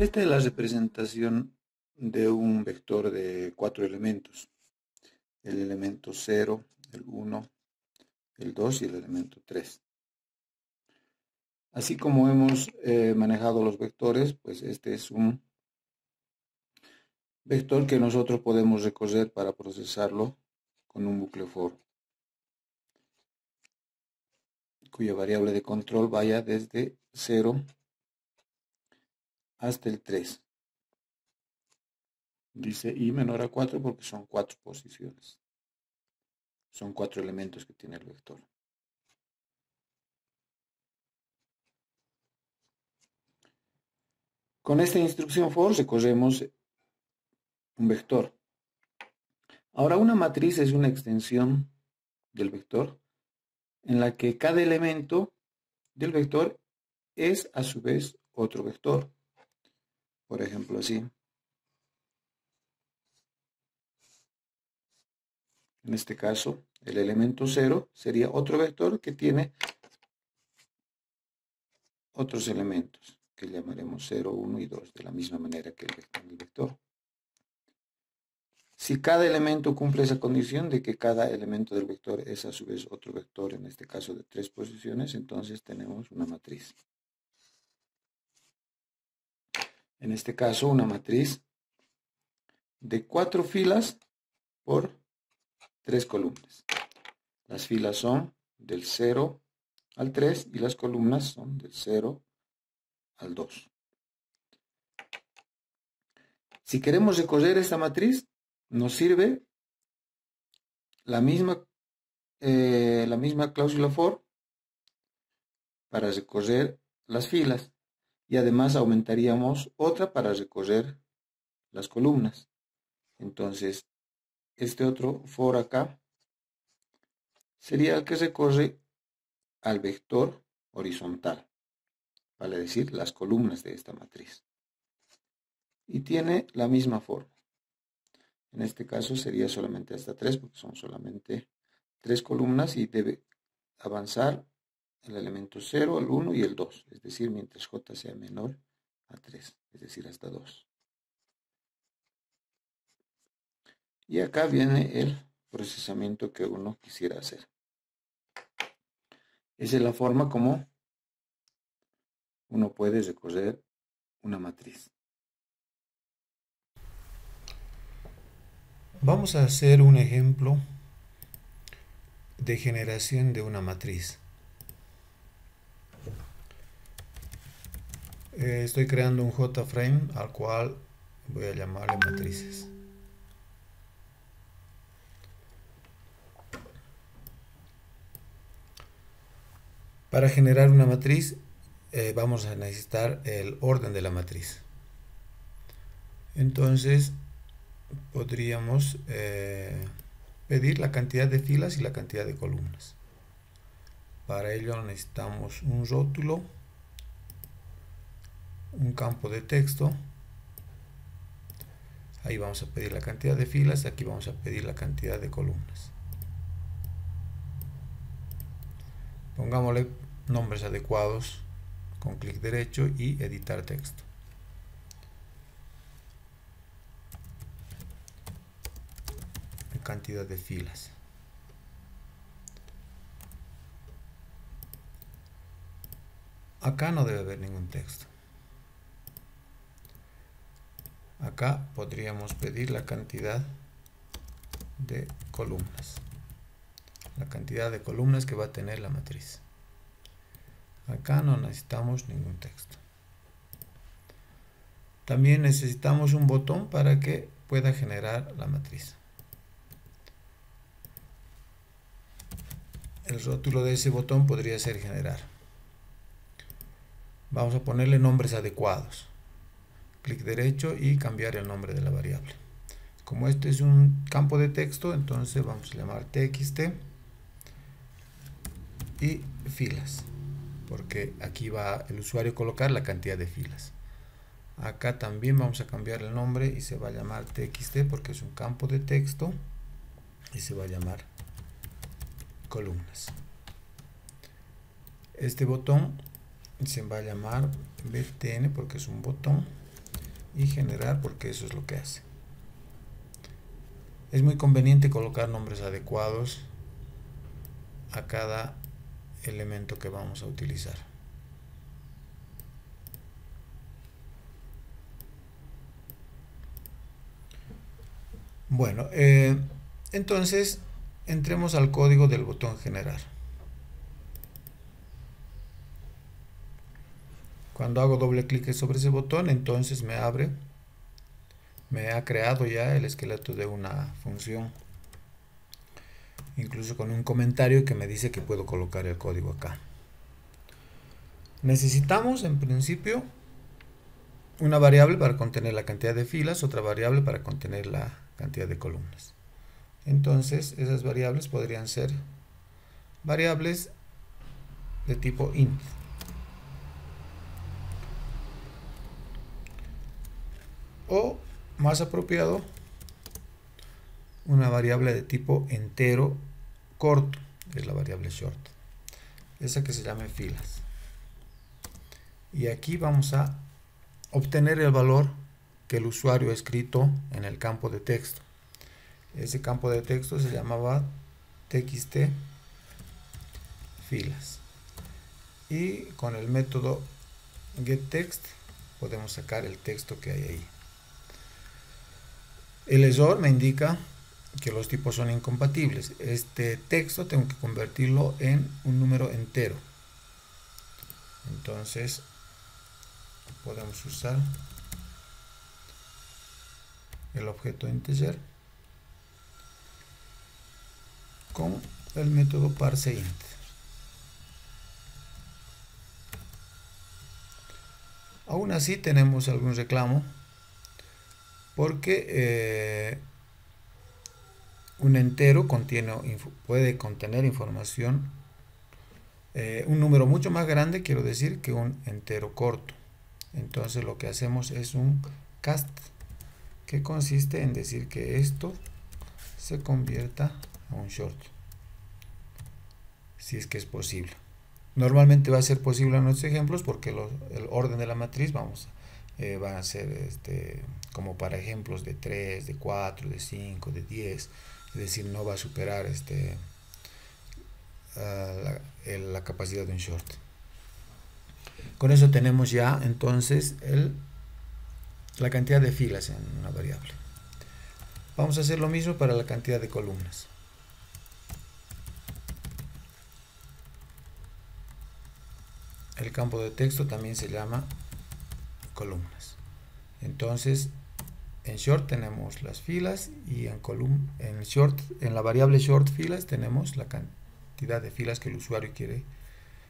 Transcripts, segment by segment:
Esta es la representación de un vector de 4 elementos. El elemento 0, el 1, el 2 y el elemento 3. Así como hemos manejado los vectores, pues este es un vector que nosotros podemos recorrer para procesarlo con un bucle for, cuya variable de control vaya desde 0 hasta el 3. Dice i menor a 4 porque son 4 posiciones. Son 4 elementos que tiene el vector. Con esta instrucción for recorremos un vector. Ahora, una matriz es una extensión del vector en la que cada elemento del vector es a su vez otro vector. Por ejemplo, así. En este caso, el elemento 0 sería otro vector que tiene otros elementos, que llamaremos 0, 1 y 2, de la misma manera que el vector. Si cada elemento cumple esa condición de que cada elemento del vector es a su vez otro vector, en este caso de 3 posiciones, entonces tenemos una matriz. En este caso, una matriz de 4 filas por 3 columnas. Las filas son del 0 al 3 y las columnas son del 0 al 2. Si queremos recorrer esta matriz, nos sirve la misma cláusula for para recorrer las filas, y además aumentaríamos otra para recorrer las columnas. Entonces, este otro for acá sería el que recorre al vector horizontal, vale decir, las columnas de esta matriz. Y tiene la misma forma. En este caso sería solamente hasta 3, porque son solamente 3 columnas y debe avanzar el elemento 0, el 1 y el 2, es decir, mientras j sea menor a 3, es decir, hasta 2. Y acá viene el procesamiento que uno quisiera hacer. Esa es la forma como uno puede recorrer una matriz. Vamos a hacer un ejemplo de generación de una matriz. Estoy creando un JFrame al cual voy a llamarle matrices. Para generar una matriz vamos a necesitar el orden de la matriz. Entonces podríamos pedir la cantidad de filas y la cantidad de columnas. Para ello necesitamos un rótulo, un campo de texto. Ahí vamos a pedir la cantidad de filas, aquí vamos a pedir la cantidad de columnas. Pongámosle nombres adecuados con clic derecho y editar texto. Cantidad de filas. Acá no debe haber ningún texto. Acá podríamos pedir la cantidad de columnas. La cantidad de columnas que va a tener la matriz. Acá no necesitamos ningún texto. También necesitamos un botón para que pueda generar la matriz. El rótulo de ese botón podría ser generar. Vamos a ponerle nombres adecuados. Clic derecho y cambiar el nombre de la variable. Como este es un campo de texto, entonces vamos a llamar txt y filas, porque aquí va el usuario a colocar la cantidad de filas. Acá también vamos a cambiar el nombre y se va a llamar txt porque es un campo de texto y se va a llamar columnas. Este botón se va a llamar btn porque es un botón y generar, porque eso es lo que hace. Es muy conveniente colocar nombres adecuados a cada elemento que vamos a utilizar. Bueno, entonces entremos al código del botón generar. Cuando hago doble clic sobre ese botón, entonces me ha creado ya el esqueleto de una función, incluso con un comentario que me dice que puedo colocar el código acá. Necesitamos en principio una variable para contener la cantidad de filas, otra variable para contener la cantidad de columnas. Entonces esas variables podrían ser variables de tipo int. O más apropiado, una variable de tipo entero corto, que es la variable short, esa que se llame filas. Y aquí vamos a obtener el valor que el usuario ha escrito en el campo de texto. Ese campo de texto se llamaba txt filas, y con el método getText podemos sacar el texto que hay ahí. El error me indica que los tipos son incompatibles. Este texto tengo que convertirlo en un número entero. Entonces podemos usar el objeto integer con el método parseInt. Aún así tenemos algún reclamo, porque un entero puede contener información, un número mucho más grande, quiero decir, que un entero corto. Entonces lo que hacemos es un cast, que consiste en decir que esto se convierta a un short, si es que es posible. Normalmente va a ser posible en nuestros ejemplos, porque el orden de la matriz van a ser como para ejemplos de 3, de 4, de 5, de 10, es decir, no va a superar la capacidad de un short. Con eso tenemos ya entonces la cantidad de filas en una variable. Vamos a hacer lo mismo para la cantidad de columnas. El campo de texto también se llama columnas. Entonces en short tenemos las filas, y en la variable short filas tenemos la cantidad de filas que el usuario quiere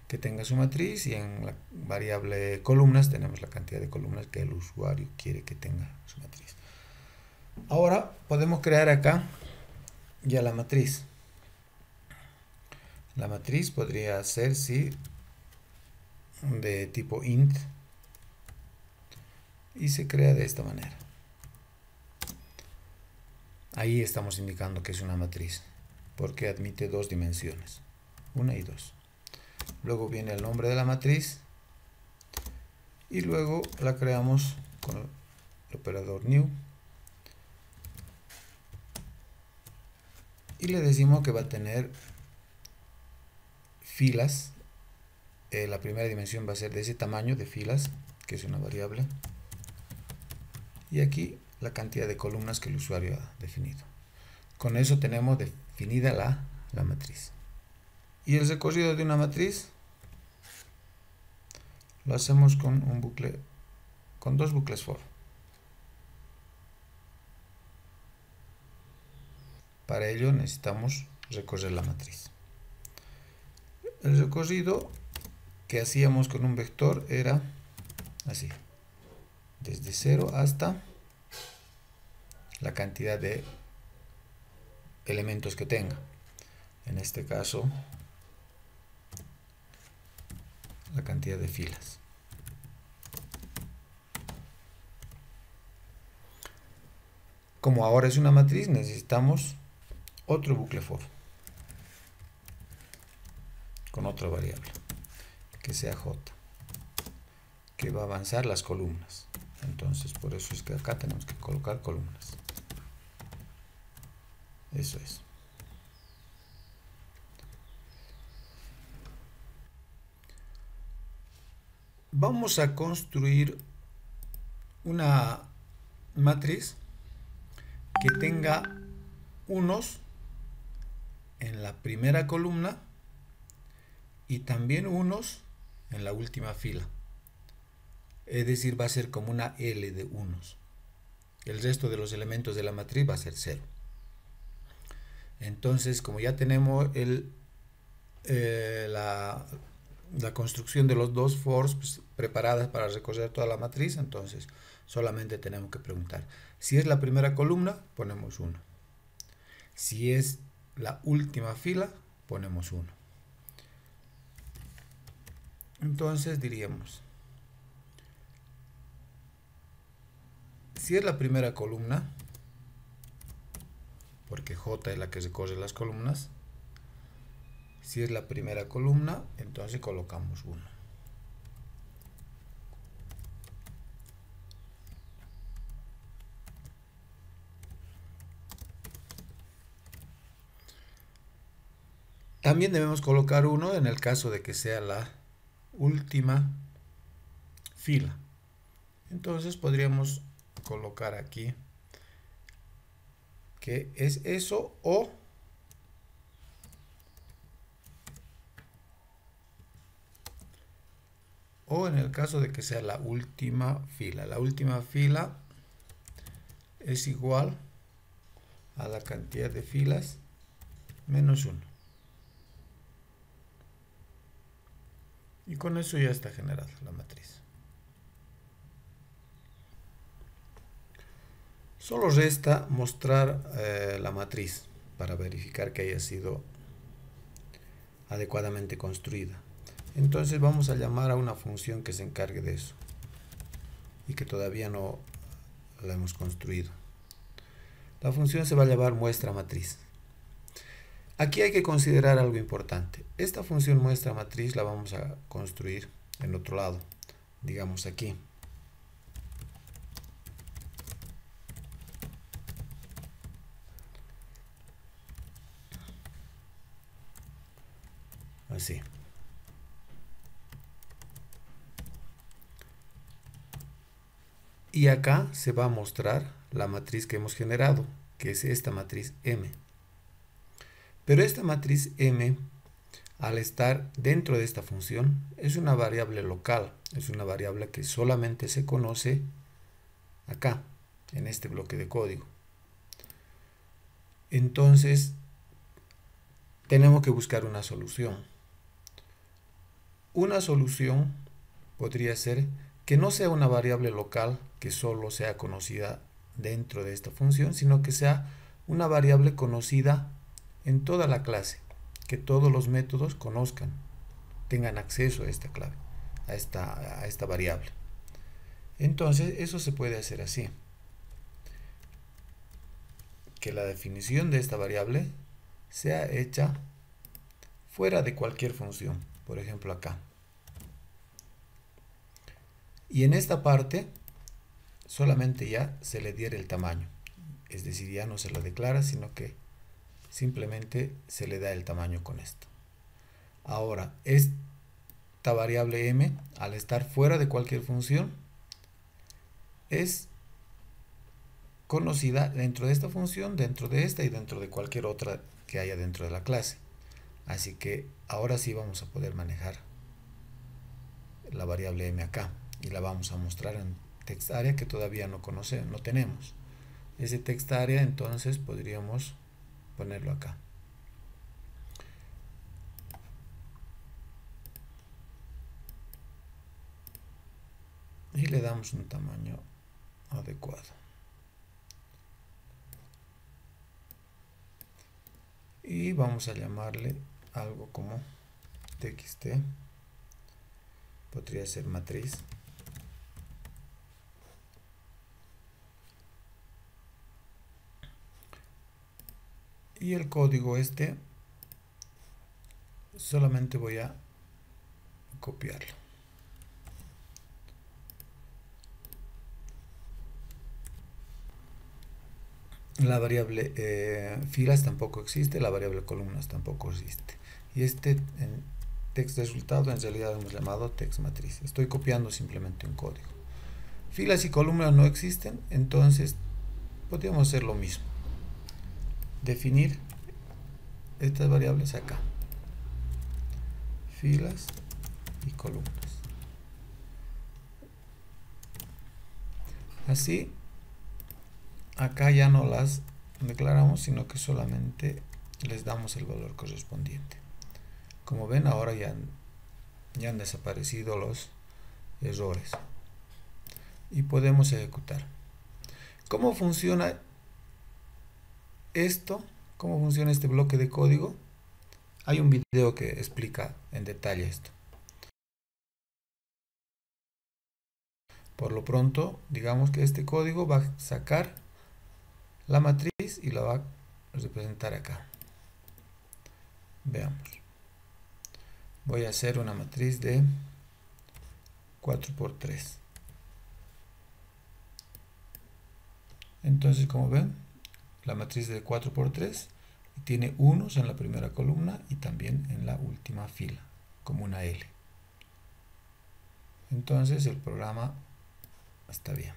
que tenga su matriz, y en la variable columnas tenemos la cantidad de columnas que el usuario quiere que tenga su matriz. Ahora podemos crear acá ya la matriz. La matriz podría ser de tipo int, y se crea de esta manera. Ahí estamos indicando que es una matriz, porque admite dos dimensiones, 1 y 2. Luego viene el nombre de la matriz, y luego la creamos con el operador new, y le decimos que va a tener filas. La primera dimensión va a ser de ese tamaño de filas, que es una variable, y aquí la cantidad de columnas que el usuario ha definido. Con eso tenemos definida la matriz. Y el recorrido de una matriz lo hacemos con dos bucles for. Para ello necesitamos recorrer la matriz. El recorrido que hacíamos con un vector era así, desde 0 hasta la cantidad de elementos que tenga. En este caso, la cantidad de filas. Como ahora es una matriz, necesitamos otro bucle for con otra variable que sea j, que va a avanzar las columnas. Entonces por eso es que acá tenemos que colocar columnas. Eso es. Vamos a construir una matriz que tenga unos en la primera columna y también unos en la última fila. Es decir, va a ser como una L de unos. El resto de los elementos de la matriz va a ser 0. Entonces, como ya tenemos la construcción de los dos fors pues, preparadas para recorrer toda la matriz, entonces solamente tenemos que preguntar. Si es la primera columna, ponemos 1. Si es la última fila, ponemos 1. Entonces diríamos, si es la primera columna, porque J es la que recorre las columnas, si es la primera columna, entonces colocamos 1. También debemos colocar 1 en el caso de que sea la última fila. Entonces podríamos colocar aquí que es eso o en el caso de que sea la última fila. La última fila es igual a la cantidad de filas menos 1. Y con eso ya está generada la matriz. Solo resta mostrar la matriz para verificar que haya sido adecuadamente construida. Entonces vamos a llamar a una función que se encargue de eso y que todavía no la hemos construido. La función se va a llamar muestra matriz. Aquí hay que considerar algo importante. Esta función muestra matriz la vamos a construir en otro lado, digamos aquí. Así. Y acá se va a mostrar la matriz que hemos generado, que es esta matriz M. Pero esta matriz M, al estar dentro de esta función, es una variable local, es una variable que solamente se conoce acá, en este bloque de código. Entonces, tenemos que buscar una solución. Una solución podría ser que no sea una variable local que solo sea conocida dentro de esta función, sino que sea una variable conocida en toda la clase, que todos los métodos conozcan, tengan acceso a esta clave, a esta variable. Entonces, eso se puede hacer así. Que la definición de esta variable sea hecha fuera de cualquier función, por ejemplo acá. Y en esta parte solamente ya se le diera el tamaño, es decir, ya no se lo declara, sino que simplemente se le da el tamaño con esto. Ahora, esta variable m, al estar fuera de cualquier función, es conocida dentro de esta función, dentro de esta y dentro de cualquier otra que haya dentro de la clase. Así que ahora sí vamos a poder manejar la variable m acá y la vamos a mostrar en TextArea, que todavía no tenemos. Ese TextArea entonces podríamos ponerlo acá. Y le damos un tamaño adecuado. Y vamos a llamarle algo como txt. Podría ser matriz. Y el código este solamente voy a copiarlo. La variable filas tampoco existe, la variable columnas tampoco existe. Y este text de resultado en realidad hemos llamado text matriz. Estoy copiando simplemente un código. Filas y columnas no existen, entonces podríamos hacer lo mismo. Definir estas variables acá. Filas y columnas. Así, acá ya no las declaramos, sino que solamente les damos el valor correspondiente. Como ven, ahora ya han desaparecido los errores. Y podemos ejecutar. ¿Cómo funciona esto? ¿Cómo funciona este bloque de código? Hay un video que explica en detalle esto. Por lo pronto, digamos que este código va a sacar la matriz y la va a representar acá. Veamos. Voy a hacer una matriz de 4×3. Entonces, como ven, la matriz de 4×3 tiene unos en la primera columna y también en la última fila, como una L. Entonces el programa está bien.